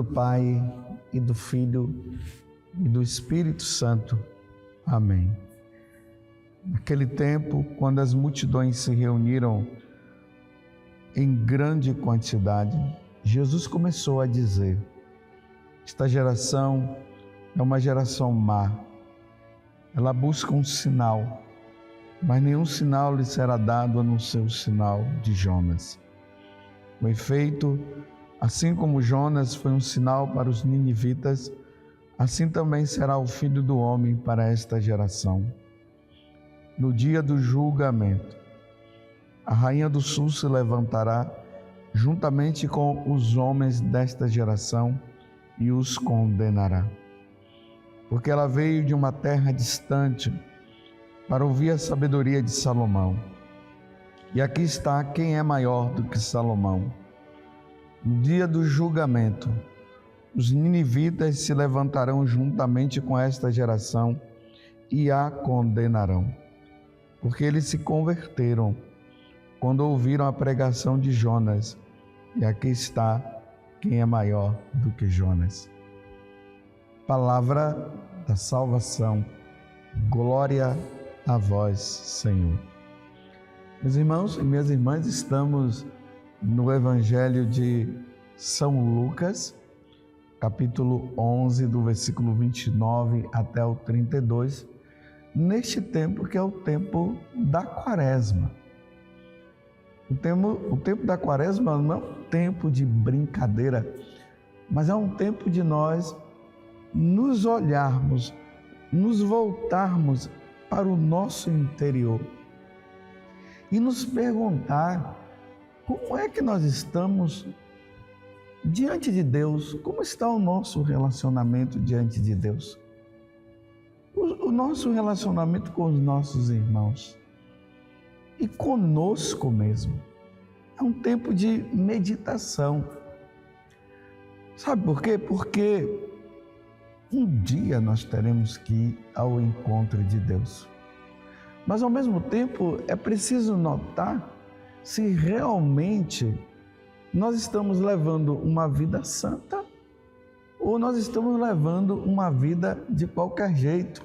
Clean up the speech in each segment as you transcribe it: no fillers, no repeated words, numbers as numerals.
do Pai, e do Filho, e do Espírito Santo. Amém. Naquele tempo, quando as multidões se reuniram em grande quantidade, Jesus começou a dizer: esta geração é uma geração má. Ela busca um sinal, mas nenhum sinal lhe será dado a não ser o sinal de Jonas. Com efeito, assim como Jonas foi um sinal para os ninivitas, assim também será o Filho do Homem para esta geração. No dia do julgamento, a rainha do sul se levantará juntamente com os homens desta geração e os condenará. Porque ela veio de uma terra distante para ouvir a sabedoria de Salomão. E aqui está quem é maior do que Salomão. No dia do julgamento, os ninivitas se levantarão juntamente com esta geração e a condenarão, porque eles se converteram quando ouviram a pregação de Jonas. E aqui está quem é maior do que Jonas. Palavra da salvação. Glória a vós, Senhor. Meus irmãos e minhas irmãs, estamos no Evangelho de São Lucas, capítulo 11, do versículo 29 até o 32, neste tempo que é o tempo da Quaresma. O tempo da Quaresma não é um tempo de brincadeira, mas é um tempo de nós nos olharmos, nos voltarmos para o nosso interior e nos perguntar como é que nós estamos diante de Deus, como está o nosso relacionamento diante de Deus, o nosso relacionamento com os nossos irmãos e conosco mesmo. É um tempo de meditação. Sabe por quê? Porque um dia nós teremos que ir ao encontro de Deus. Mas ao mesmo tempo é preciso notar se realmente nós estamos levando uma vida santa ou nós estamos levando uma vida de qualquer jeito.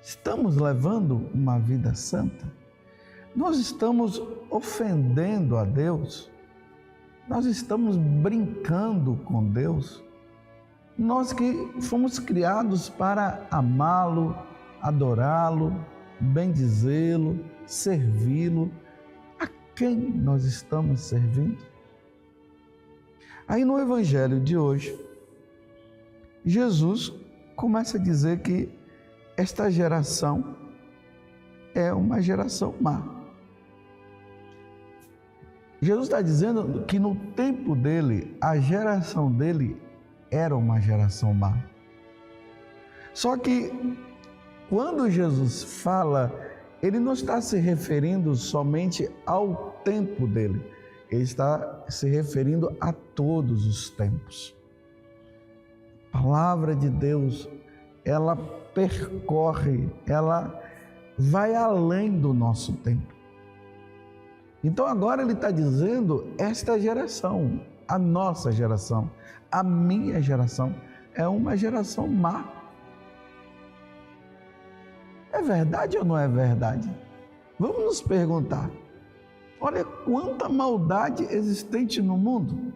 Estamos levando uma vida santa? Nós estamos ofendendo a Deus? Nós estamos brincando com Deus? Nós que fomos criados para amá-lo, adorá-lo, bendizê-lo, servi-lo, a quem nós estamos servindo? Aí no Evangelho de hoje, Jesus começa a dizer que esta geração é uma geração má. Jesus está dizendo que no tempo dele, a geração dele era uma geração má. Só que quando Jesus fala, ele não está se referindo somente ao tempo dele, ele está se referindo a todos os tempos. A palavra de Deus, ela percorre, ela vai além do nosso tempo. Então agora ele está dizendo, esta geração, a nossa geração, a minha geração, é uma geração má. É verdade ou não é verdade? Vamos nos perguntar. Olha quanta maldade existente no mundo.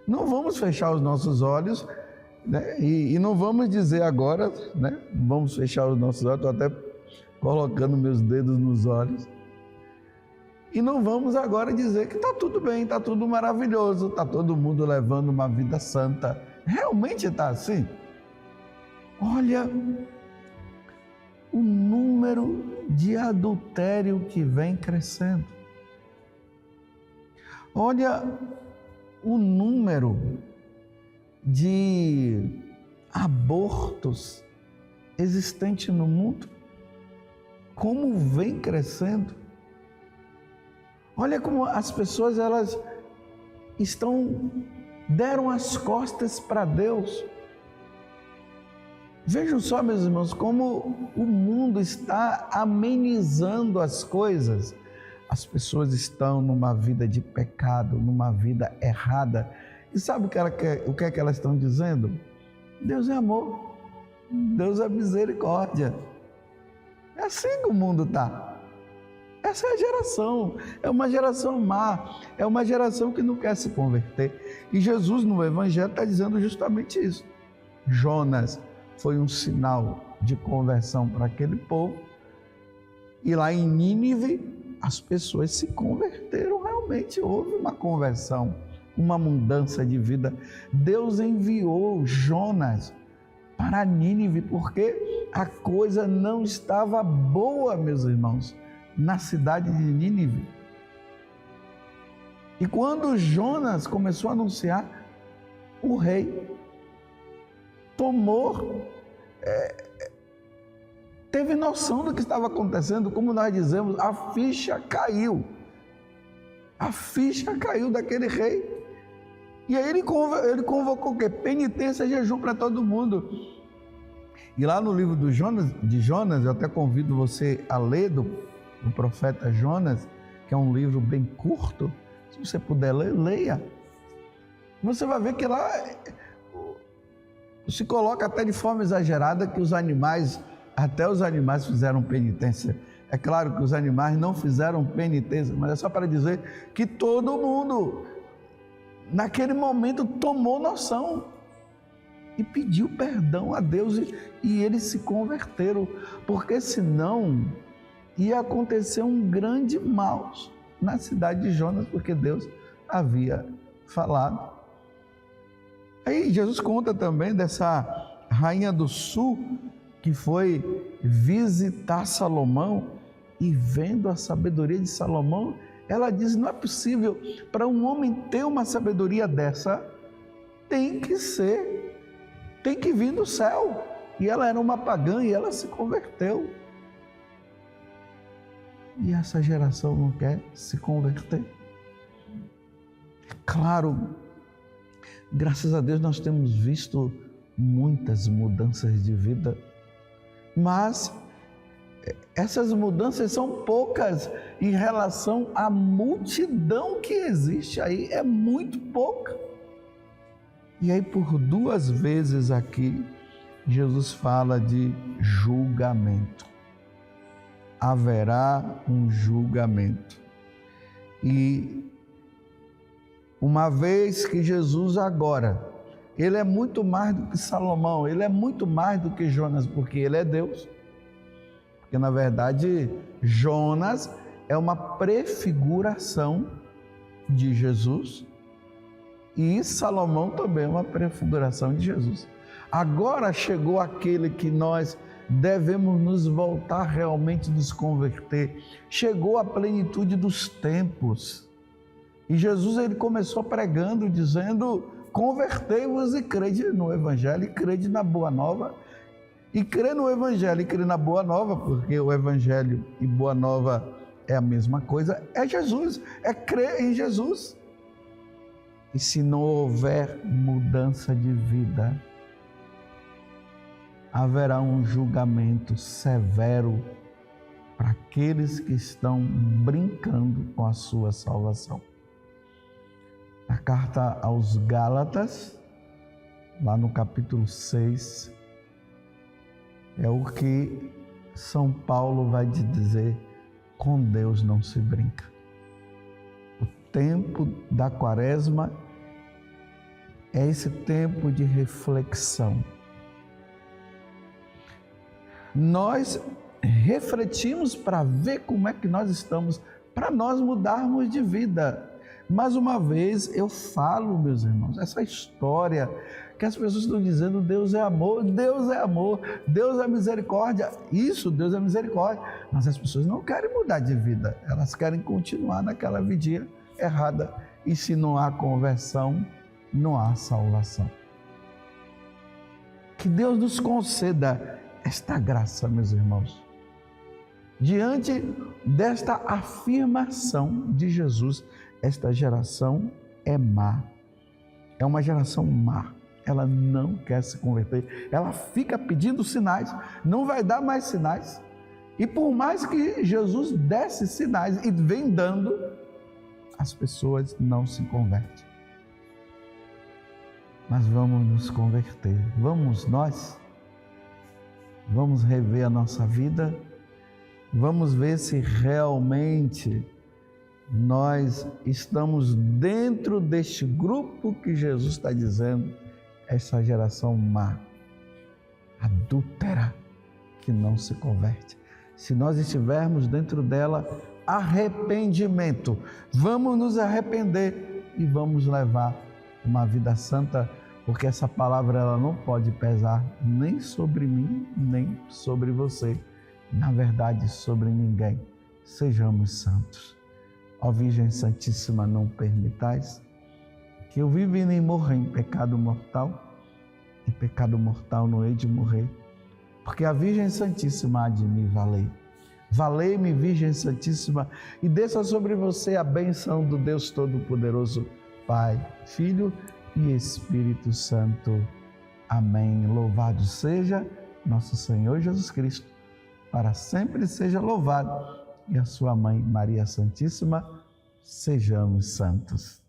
Não vamos fechar os nossos olhos, né? E não vamos dizer agora, né? Vamos fechar os nossos olhos, estou até colocando meus dedos nos olhos. E não vamos agora dizer que está tudo bem, está tudo maravilhoso, está todo mundo levando uma vida santa. Realmente está assim? Olha o número de adultério que vem crescendo. Olha o número de abortos existente no mundo, como vem crescendo. Olha como as pessoas elas deram as costas para Deus. Vejam só, meus irmãos, como o mundo está amenizando as coisas. As pessoas estão numa vida de pecado, numa vida errada, E sabe o que é que elas estão dizendo? Deus é amor, Deus é misericórdia. É assim que o mundo está. Essa é a geração, é uma geração má, é uma geração que não quer se converter. E Jesus no Evangelho está dizendo justamente isso. Jonas foi um sinal de conversão para aquele povo, e lá em Nínive as pessoas se converteram, realmente houve uma conversão, uma mudança de vida. Deus enviou Jonas para Nínive porque a coisa não estava boa, meus irmãos, na cidade de Nínive. E quando Jonas começou a anunciar, o rei teve noção do que estava acontecendo. Como nós dizemos, a ficha caiu. A ficha caiu daquele rei. E aí ele convocou o quê? Penitência e jejum para todo mundo. E lá no livro de Jonas, eu até convido você a ler do profeta Jonas, que é um livro bem curto. Se você puder ler, leia. Você vai ver que lá se coloca até de forma exagerada que até os animais fizeram penitência. É claro que os animais não fizeram penitência, mas é só para dizer que todo mundo, naquele momento, tomou noção e pediu perdão a Deus, e eles se converteram, porque senão ia acontecer um grande mal na cidade de Jonas, porque Deus havia falado. Aí Jesus conta também dessa rainha do sul que foi visitar Salomão, e vendo a sabedoria de Salomão, ela diz: não é possível, para um homem ter uma sabedoria dessa, tem que vir do céu. E ela era uma pagã e ela se converteu. E essa geração não quer se converter. Claro, graças a Deus nós temos visto muitas mudanças de vida, mas essas mudanças são poucas em relação à multidão que existe aí, é muito pouca. E aí por 2 vezes aqui, Jesus fala de julgamento. Haverá um julgamento. E uma vez que Jesus agora, ele é muito mais do que Salomão, ele é muito mais do que Jonas, porque ele é Deus. Porque na verdade Jonas é uma prefiguração de Jesus, e Salomão também é uma prefiguração de Jesus. Agora chegou aquele que nós devemos nos voltar, realmente nos converter. Chegou a plenitude dos tempos. E Jesus, ele começou pregando, dizendo: convertei-vos e crede no Evangelho, e crede na Boa Nova. E crer no Evangelho e crer na Boa Nova, porque o Evangelho e Boa Nova é a mesma coisa, é Jesus, é crer em Jesus. E se não houver mudança de vida, haverá um julgamento severo para aqueles que estão brincando com a sua salvação. Na carta aos Gálatas, lá no capítulo 6, é o que São Paulo vai te dizer: com Deus não se brinca. O tempo da Quaresma é esse tempo de reflexão. Nós refletimos para ver como é que nós estamos, para nós mudarmos de vida. Mais uma vez eu falo, meus irmãos, essa história que as pessoas estão dizendo: Deus é amor, Deus é amor, Deus é misericórdia. Isso, Deus é misericórdia. Mas as pessoas não querem mudar de vida, elas querem continuar naquela vidinha errada. E se não há conversão, não há salvação. Que Deus nos conceda esta graça, meus irmãos. Diante desta afirmação de Jesus, esta geração é má. É uma geração má. Ela não quer se converter. Ela fica pedindo sinais. Não vai dar mais sinais. E por mais que Jesus desse sinais e vem dando, as pessoas não se convertem. mas vamos nos converter. Vamos nós? Vamos rever a nossa vida? Vamos ver se realmente nós estamos dentro deste grupo que Jesus está dizendo, essa geração má, adúltera, que não se converte. Se nós estivermos dentro dela, arrependimento. Vamos nos arrepender e vamos levar uma vida santa, porque essa palavra ela não pode pesar nem sobre mim, nem sobre você. Na verdade, sobre ninguém. Sejamos santos. Ó Virgem Santíssima, não permitais que eu viva e nem morra em pecado mortal. Em pecado mortal não hei de morrer, porque a Virgem Santíssima há de me valer. Valei-me, Virgem Santíssima, e desça sobre você a bênção do Deus Todo-Poderoso, Pai, Filho e Espírito Santo. Amém. Louvado seja nosso Senhor Jesus Cristo, para sempre seja louvado, e a sua Mãe, Maria Santíssima. Sejamos santos.